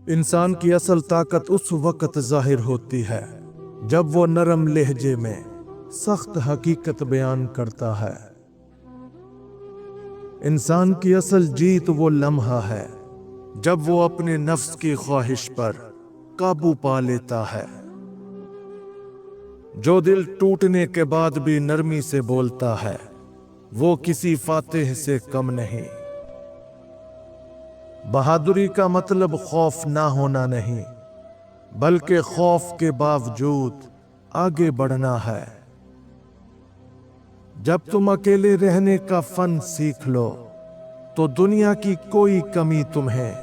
انسان کی اصل طاقت اس وقت ظاہر ہوتی ہے جب وہ نرم لہجے میں سخت حقیقت بیان کرتا ہے۔ انسان کی اصل جیت وہ لمحہ ہے جب وہ اپنے نفس کی خواہش پر قابو پا لیتا ہے۔ جو دل ٹوٹنے کے بعد بھی نرمی سے بولتا ہے وہ کسی فاتح سے کم نہیں۔ بہادری کا مطلب خوف نہ ہونا نہیں، بلکہ خوف کے باوجود آگے بڑھنا ہے۔ جب تم اکیلے رہنے کا فن سیکھ لو تو دنیا کی کوئی کمی تمہیں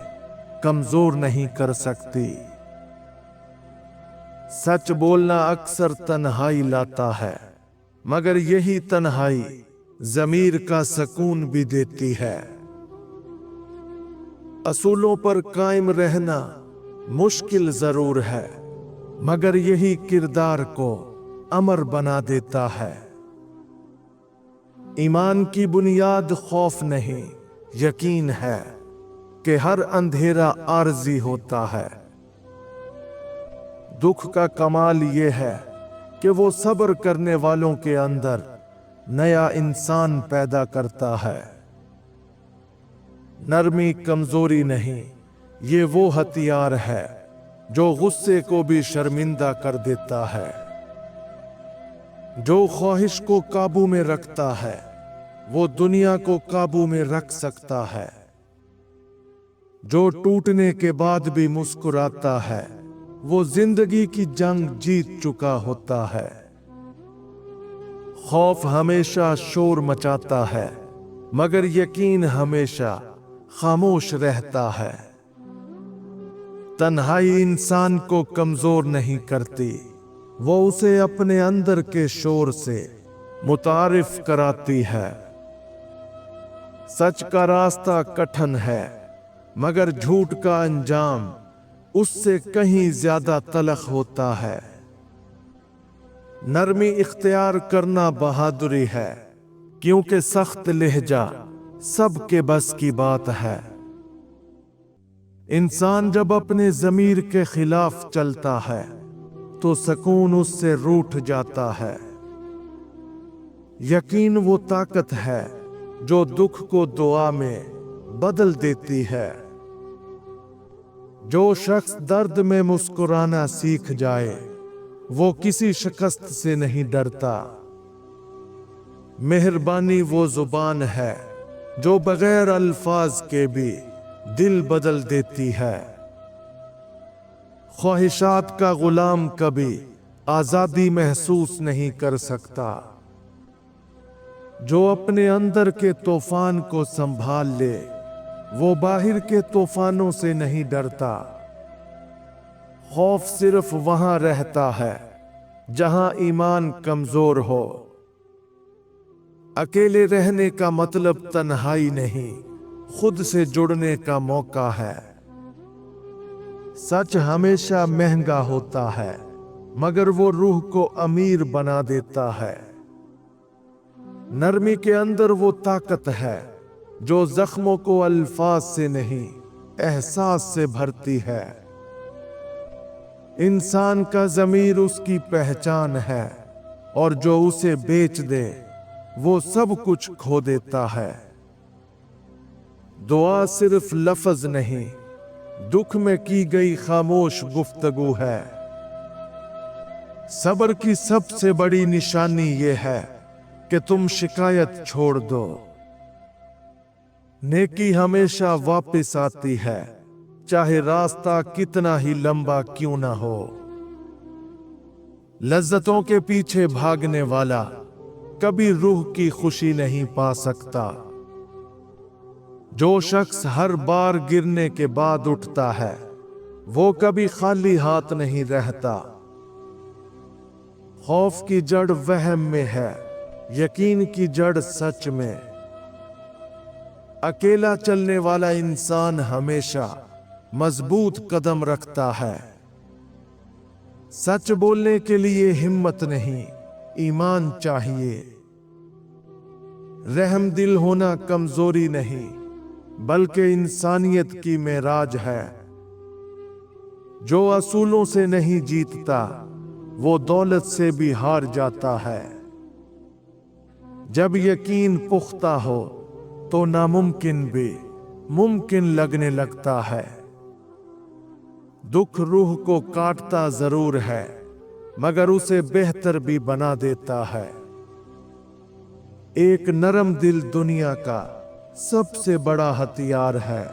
کمزور نہیں کر سکتی۔ سچ بولنا اکثر تنہائی لاتا ہے، مگر یہی تنہائی ضمیر کا سکون بھی دیتی ہے۔ اصولوں پر قائم رہنا مشکل ضرور ہے، مگر یہی کردار کو امر بنا دیتا ہے۔ ایمان کی بنیاد خوف نہیں، یقین ہے کہ ہر اندھیرا عارضی ہوتا ہے۔ دکھ کا کمال یہ ہے کہ وہ صبر کرنے والوں کے اندر نیا انسان پیدا کرتا ہے۔ نرمی کمزوری نہیں، یہ وہ ہتھیار ہے جو غصے کو بھی شرمندہ کر دیتا ہے۔ جو خواہش کو قابو میں رکھتا ہے وہ دنیا کو قابو میں رکھ سکتا ہے۔ جو ٹوٹنے کے بعد بھی مسکراتا ہے وہ زندگی کی جنگ جیت چکا ہوتا ہے۔ خوف ہمیشہ شور مچاتا ہے، مگر یقین ہمیشہ خاموش رہتا ہے۔ تنہائی انسان کو کمزور نہیں کرتی، وہ اسے اپنے اندر کے شور سے متعارف کراتی ہے۔ سچ کا راستہ کٹھن ہے، مگر جھوٹ کا انجام اس سے کہیں زیادہ تلخ ہوتا ہے۔ نرمی اختیار کرنا بہادری ہے، کیونکہ سخت لہجہ سب کے بس کی بات ہے۔ انسان جب اپنے ضمیر کے خلاف چلتا ہے تو سکون اس سے روٹھ جاتا ہے۔ یقین وہ طاقت ہے جو دکھ کو دعا میں بدل دیتی ہے۔ جو شخص درد میں مسکرانا سیکھ جائے وہ کسی شکست سے نہیں ڈرتا۔ مہربانی وہ زبان ہے جو بغیر الفاظ کے بھی دل بدل دیتی ہے۔ خواہشات کا غلام کبھی آزادی محسوس نہیں کر سکتا۔ جو اپنے اندر کے طوفان کو سنبھال لے وہ باہر کے طوفانوں سے نہیں ڈرتا۔ خوف صرف وہاں رہتا ہے جہاں ایمان کمزور ہو۔ اکیلے رہنے کا مطلب تنہائی نہیں، خود سے جڑنے کا موقع ہے۔ سچ ہمیشہ مہنگا ہوتا ہے، مگر وہ روح کو امیر بنا دیتا ہے۔ نرمی کے اندر وہ طاقت ہے جو زخموں کو الفاظ سے نہیں احساس سے بھرتی ہے۔ انسان کا ضمیر اس کی پہچان ہے، اور جو اسے بیچ دے وہ سب کچھ کھو دیتا ہے۔ دعا صرف لفظ نہیں، دکھ میں کی گئی خاموش گفتگو ہے۔ صبر کی سب سے بڑی نشانی یہ ہے کہ تم شکایت چھوڑ دو۔ نیکی ہمیشہ واپس آتی ہے، چاہے راستہ کتنا ہی لمبا کیوں نہ ہو۔ لذتوں کے پیچھے بھاگنے والا کبھی روح کی خوشی نہیں پا سکتا۔ جو شخص ہر بار گرنے کے بعد اٹھتا ہے وہ کبھی خالی ہاتھ نہیں رہتا۔ خوف کی جڑ وہم میں ہے، یقین کی جڑ سچ میں۔ اکیلا چلنے والا انسان ہمیشہ مضبوط قدم رکھتا ہے۔ سچ بولنے کے لیے ہمت نہیں، ایمان چاہیے۔ رحم دل ہونا کمزوری نہیں، بلکہ انسانیت کی معراج ہے۔ जो असूलों से नहीं जीतता वो दौलत से भी हार जाता है। जब यकीन पुख्ता हो तो नामुमकिन भी मुमकिन लगने लगता है। दुख रूह को काटता जरूर है मगर उसे बेहतर भी बना देता है। एक नरम दिल दुनिया का सबसे बड़ा हथियार है।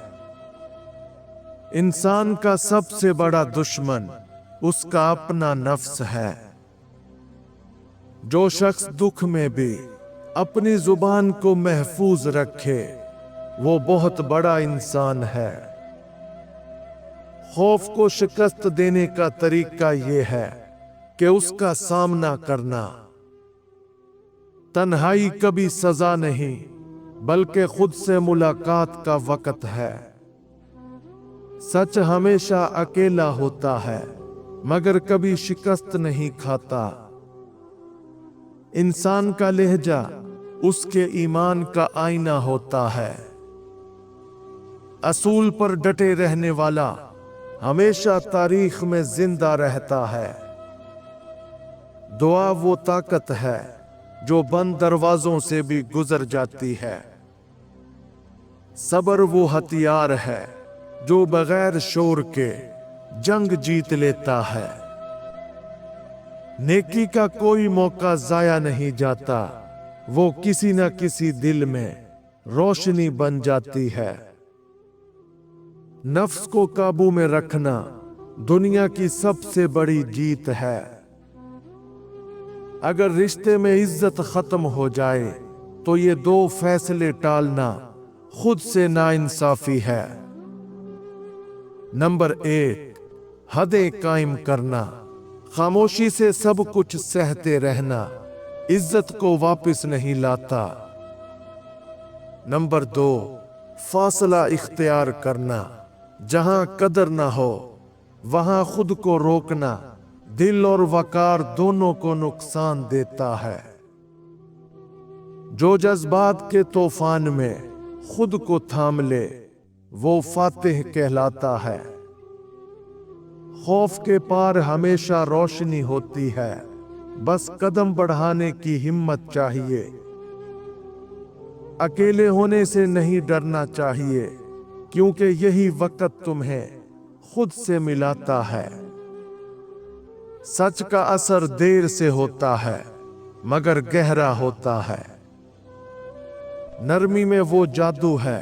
इंसान का सबसे बड़ा दुश्मन उसका अपना नफ्स है। जो शख्स दुख में भी अपनी जुबान को महफूज रखे वो बहुत बड़ा इंसान है। खौफ को शिकस्त देने का तरीका ये है कि उसका सामना करना। तन्हाई कभी सजा नहीं बल्कि खुद से मुलाकात का वक्त है। सच हमेशा अकेला होता है मगर कभी शिकस्त नहीं खाता। इंसान का लहजा उसके ईमान का आईना होता है। असूल पर डटे रहने वाला हमेशा तारीख में जिंदा रहता है। दुआ वो ताकत है जो बंद दरवाजों से भी गुजर जाती है। सब्र वो हथियार है जो बगैर शोर के जंग जीत लेता है। नेकी का कोई मौका जाया नहीं जाता, वो किसी न किसी दिल में रोशनी बन जाती है। नफ्स को काबू में रखना दुनिया की सबसे बड़ी जीत है। अगर रिश्ते में इज्जत खत्म हो जाए तो ये दो फैसले टालना खुद से नाइंसाफी है। नंबर 1, हदें कायम करना। खामोशी से सब कुछ सहते रहना इज्जत को वापस नहीं लाता। नंबर 2, फासला इख्तियार करना। जहां कदर ना हो वहां खुद को रोकना दिल और वकार दोनों को नुकसान देता है। जो जज्बात के तूफान में खुद को थाम ले वो फातिह कहलाता है। खौफ के पार हमेशा रोशनी होती है, बस कदम बढ़ाने की हिम्मत चाहिए। अकेले होने से नहीं डरना चाहिए क्योंकि यही वक्त तुम्हें खुद से मिलाता है। सच का असर देर से होता है मगर गहरा होता है। नरमी में वो जादू है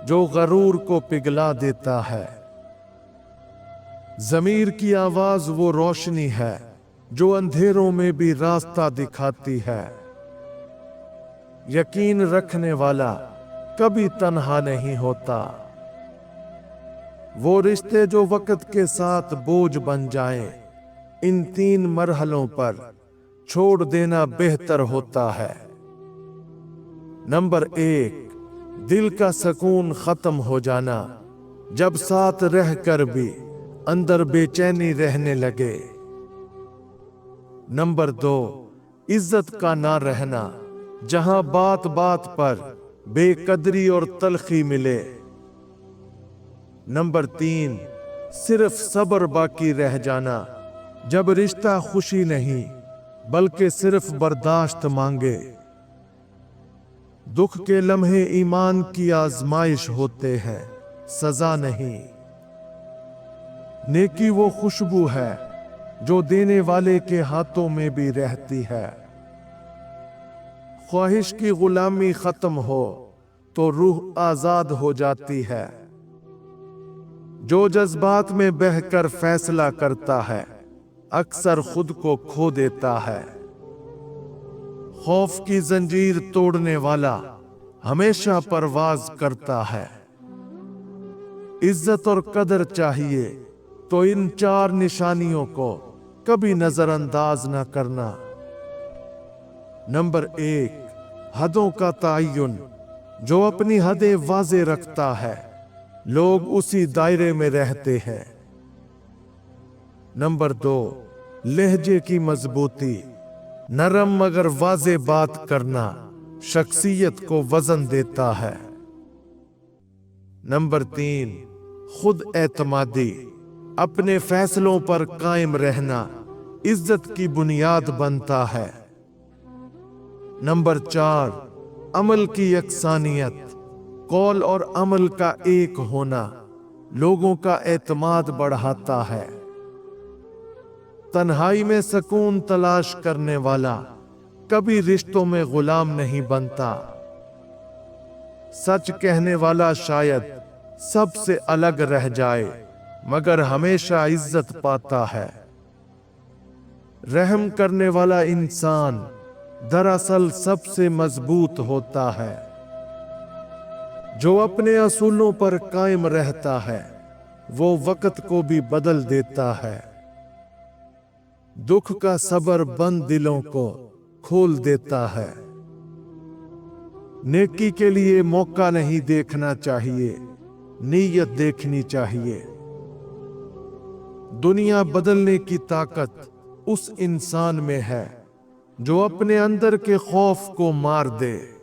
जो गरूर को पिघला देता है। ज़मीर की आवाज वो रोशनी है जो अंधेरों में भी रास्ता दिखाती है। यकीन रखने वाला कभी तन्हा नहीं होता। वो रिश्ते जो वक्त के साथ बोझ बन जाएं, इन 3 मरहलों पर छोड़ देना बेहतर होता है। नंबर 1, दिल का सुकून खत्म हो जाना। जब साथ रहकर भी अंदर बेचैनी रहने लगे। नंबर 2, इज्जत का ना रहना। जहां बात बात पर बेकदरी और तलखी मिले। नंबर 3, सिर्फ सब्र बाकी रह जाना। जब रिश्ता खुशी नहीं बल्कि सिर्फ बर्दाश्त मांगे। दुख के लम्हे ईमान की आजमाइश होते हैं, सजा नहीं। नेकी वो खुशबू है जो देने वाले के हाथों में भी रहती है। ख्वाहिश की गुलामी खत्म हो तो रूह आजाद हो जाती है। जो जज्बात में बहकर फैसला करता है अक्सर खुद को खो देता है। खौफ की जंजीर तोड़ने वाला हमेशा परवाज करता है। इज्जत और कदर चाहिए तो इन 4 निशानियों को कभी नजरअंदाज न करना। नंबर 1, हदों का तयन। जो अपनी हदें वाज़े रखता है लोग उसी दायरे में रहते हैं। नंबर 2, लहजे की मजबूती। नरम मगर वाज़े बात करना शख्सियत को वजन देता है। नंबर 3, खुद एतमादी। अपने फैसलों पर कायम रहना इज्जत की बुनियाद बनता है। नंबर 4, अमल की यकसानियत। कौल और अमल का एक होना लोगों का एतमाद बढ़ाता है। तन्हाई में सुकून तलाश करने वाला कभी रिश्तों में गुलाम नहीं बनता। सच कहने वाला शायद सबसे अलग रह जाए मगर हमेशा इज्जत पाता है। रहम करने वाला इंसान दरअसल सबसे मजबूत होता है। जो अपने असूलों पर कायम रहता है वो वक्त को भी बदल देता है। दुख का सब्र बंद दिलों को खोल देता है। नेकी के लिए मौका नहीं देखना चाहिए, नीयत देखनी चाहिए। दुनिया बदलने की ताकत उस इंसान में है जो अपने अंदर के खौफ को मार दे।